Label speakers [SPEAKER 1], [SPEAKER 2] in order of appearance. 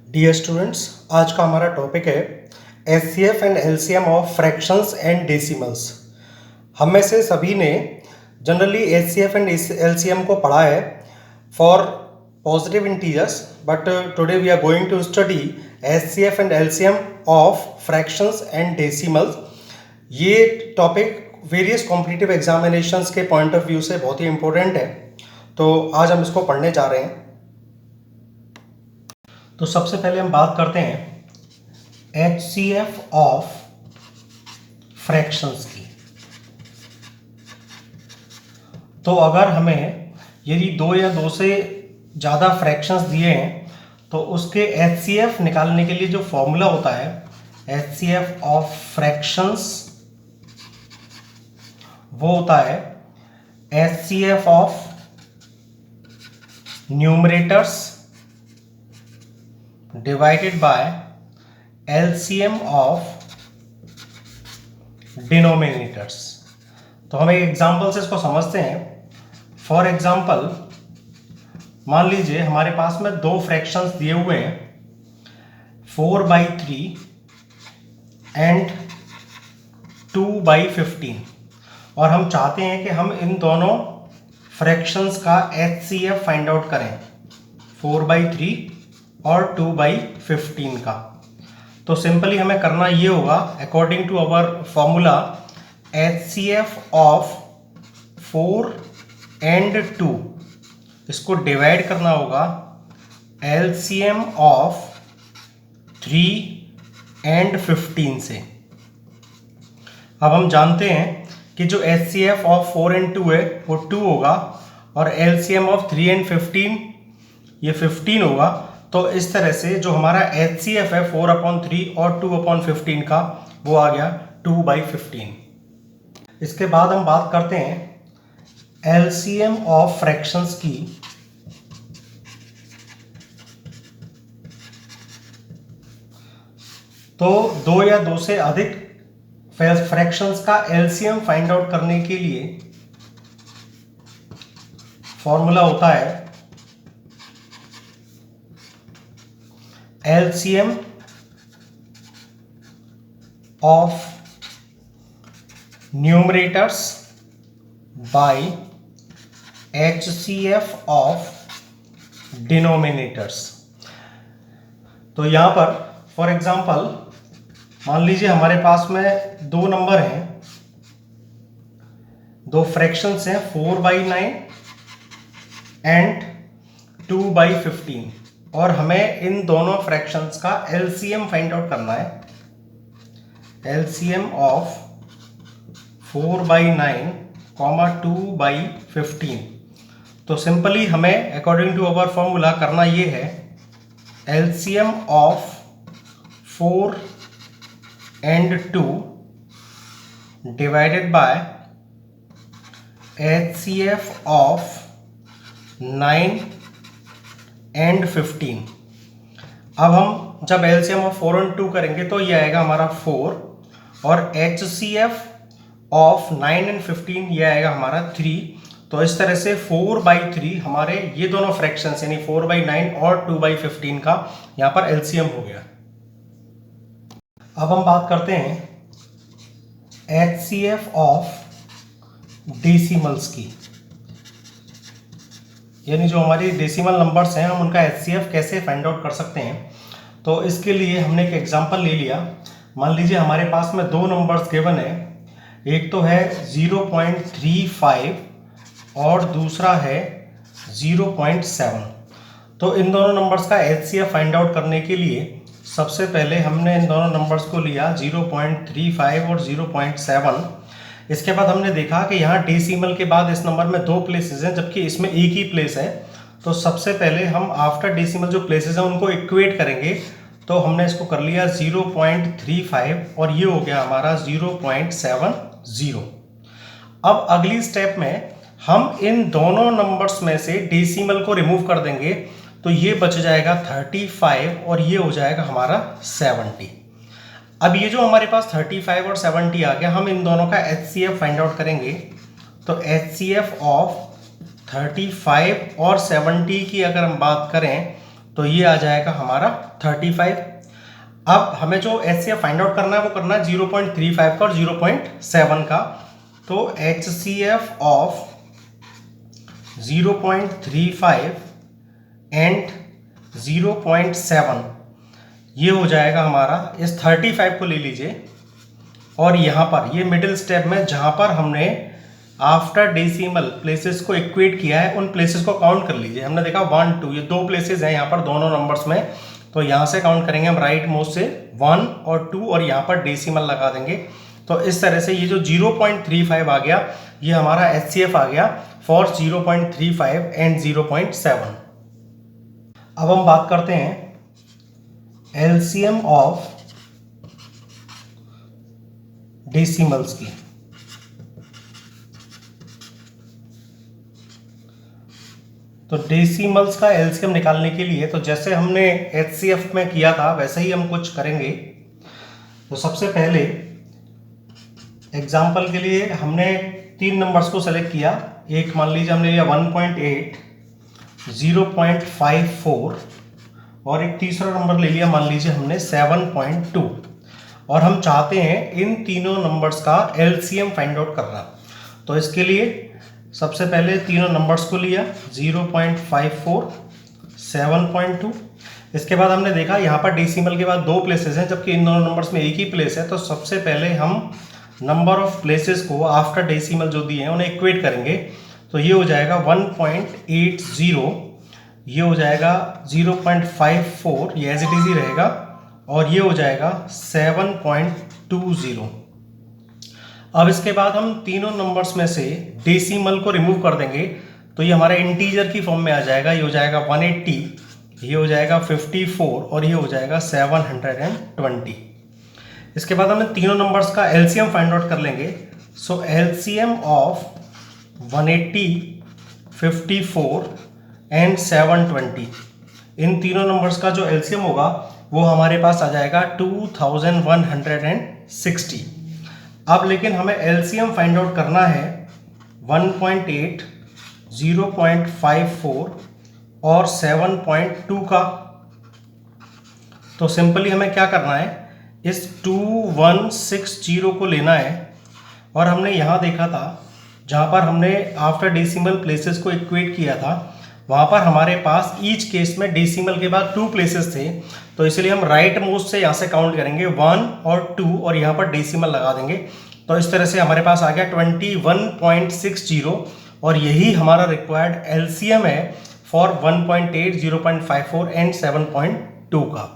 [SPEAKER 1] Dear students, आज का हमारा टॉपिक है HCF and LCM of fractions and decimals. हम में से सभी ने जनरली एचसीएफ एंड एलसीएम को पढ़ा है for positive integers, but today we are going to study HCF and LCM of fractions and decimals. ये टॉपिक वेरियस कॉम्पिटिटिव एग्जामिनेशंस के पॉइंट ऑफ व्यू से बहुत ही इम्पोर्टेंट है, तो आज हम इसको पढ़ने जा रहे हैं। तो सबसे पहले हम बात करते हैं HCF ऑफ फ्रैक्शंस की। तो अगर हमें यदि दो या दो से ज़्यादा फ्रैक्शंस दिए हैं तो उसके HCF निकालने के लिए जो फॉर्मूला होता है HCF ऑफ फ्रैक्शंस, वो होता है HCF of numerators divided by LCM of denominators. तो हम एक एग्जाम्पल से इसको समझते हैं। फॉर एग्जाम्पल, मान लीजिए हमारे पास में दो फ्रैक्शंस दिए हुए हैं 4/3 एंड 2/15, और हम चाहते हैं कि हम इन दोनों फ्रैक्शंस का HCF फाइंड आउट करें, 4/3 और 2/15 का। तो सिंपली हमें करना ये होगा, according to our formula HCF of 4 and 2, इसको डिवाइड करना होगा LCM ऑफ 3 एंड 15 से। अब हम जानते हैं कि जो HCF ऑफ 4 एंड 2 है वो 2 होगा, और LCM ऑफ 3 एंड 15 ये 15 होगा। तो इस तरह से जो हमारा HCF है 4/3 और 2/15 का, वो आ गया 2/15। इसके बाद हम बात करते हैं LCM ऑफ फ्रैक्शंस की। तो दो या दो से अधिक फ्रैक्शंस का LCM फाइंड आउट करने के लिए फॉर्मूला होता है LCM of numerators by HCF of denominators. तो यहां पर फॉर एग्जांपल मान लीजिए हमारे पास में दो नंबर हैं, दो फ्रैक्शंस हैं 4/9 एंड 2/15, और हमें इन दोनों फ्रैक्शंस का LCM फाइंड आउट करना है। LCM of 4/9, 2/15। तो सिंपली हमें अकॉर्डिंग टू अवर फॉर्मूला करना ये है LCM of 4 and 2 divided by HCF of 9 and 15। अब हम जब LCM ऑफ 4 एंड 2 करेंगे तो ये आएगा हमारा 4, और HCF ऑफ 9 एंड 15 ये आएगा हमारा 3। तो इस तरह से 4/3 हमारे ये दोनों फ्रैक्शंस यानी 4/9 और 2/15 का यहाँ पर LCM हो गया। अब हम बात करते हैं HCF ऑफ डेसिमल्स की, यानी जो हमारी डेसिमल नंबर्स हैं हम उनका HCF कैसे फाइंड आउट कर सकते हैं। तो इसके लिए हमने एक एग्जांपल ले लिया। मान लीजिए हमारे पास में दो नंबर्स गिवन है, एक तो है 0.35 और दूसरा है 0.7। तो इन दोनों नंबर्स का HCF फाइंड आउट करने के लिए सबसे पहले हमने इन दोनों नंबर्स को लिया 0.35 और 0.7। इसके बाद हमने देखा कि यहाँ डेसिमल के बाद इस नंबर में दो प्लेसेस हैं जबकि इसमें एक ही प्लेस है। तो सबसे पहले हम आफ्टर डेसिमल जो प्लेसेस हैं उनको इक्वेट करेंगे। तो हमने इसको कर लिया 0.35 और ये हो गया हमारा 0.70। अब अगली स्टेप में हम इन दोनों नंबर्स में से डेसिमल को रिमूव कर देंगे, तो ये बच जाएगा 35 और ये हो जाएगा हमारा 70। अब ये जो हमारे पास 35 और 70 आ गया, हम इन दोनों का HCF फाइंड आउट करेंगे। तो HCF ऑफ 35 और 70 की अगर हम बात करें तो ये आ जाएगा हमारा 35। अब हमें जो HCF फाइंड आउट करना है वो करना है 0.35 का और 0.7 का। तो HCF ऑफ 0.35 एंड 0.7 ये हो जाएगा हमारा, इस 35 को ले लीजिए और यहाँ पर ये मिडिल स्टेप में जहाँ पर हमने आफ्टर डेसिमल प्लेसेस को इक्वेट किया है उन प्लेसेस को काउंट कर लीजिए। हमने देखा 1 2 ये 2 प्लेसेस हैं यहाँ पर दोनों नंबर्स में, तो यहाँ से काउंट करेंगे हम राइट मोस्ट से 1 और 2 और यहाँ पर डेसिमल लगा देंगे। तो इस तरह से ये जो 0.35 आ गया ये हमारा HCF आ गया फॉर 0.35 एंड 0.7। अब हम बात करते हैं LCM ऑफ डेसिमल्स की। तो डेसिमल्स का LCM निकालने के लिए तो जैसे हमने HCF में किया था वैसे ही हम कुछ करेंगे। तो सबसे पहले एग्जाम्पल के लिए हमने 3 नंबर्स को सेलेक्ट किया। एक मान लीजिए हमने लिया 1.8, 0.54 और एक तीसरा नंबर ले लिया मान लीजिए हमने 7.2 और हम चाहते हैं इन तीनों नंबर्स का LCM फाइंड आउट करना। तो इसके लिए सबसे पहले तीनों नंबर्स को लिया 0.54, 7.2। इसके बाद हमने देखा यहाँ पर डेसिमल के बाद 2 प्लेसेस हैं जबकि इन दोनों नंबर्स में एक ही प्लेस है। तो सबसे पहले हम नंबर ऑफ प्लेसेस को आफ्टर डेसिमल जो दिए हैं उन्हें इक्वेट करेंगे। तो ये हो जाएगा 1.80, ये हो जाएगा 0.54, ये एज इट इज ही रहेगा और ये हो जाएगा 7.20। अब इसके बाद हम तीनों नंबर्स में से डेसिमल को रिमूव कर देंगे तो ये हमारा इंटीजर की फॉर्म में आ जाएगा। ये हो जाएगा 180, ये हो जाएगा 54 और ये हो जाएगा 720। इसके बाद हम तीनों नंबर्स का LCM फाइंड आउट कर लेंगे। सो LCM ऑफ 180, 54 एंड 720, इन तीनों नंबर्स का जो LCM होगा वो हमारे पास आ जाएगा 2160। अब लेकिन हमें LCM फाइंड आउट करना है 1.8, 0.54 और 7.2 का। तो सिंपली हमें क्या करना है, इस 2160 को लेना है और हमने यहाँ देखा था जहाँ पर हमने आफ्टर डेसिमल प्लेसेस को इक्वेट किया था वहाँ पर हमारे पास ईच केस में डेसिमल के बाद 2 प्लेसेस थे। तो इसलिए हम राइट मोस्ट से यहाँ से काउंट करेंगे 1 और 2 और यहाँ पर डेसिमल लगा देंगे। तो इस तरह से हमारे पास आ गया 21.60 और यही हमारा रिक्वायर्ड LCM है फॉर 1.8, 0.54 एंड 7.2 का।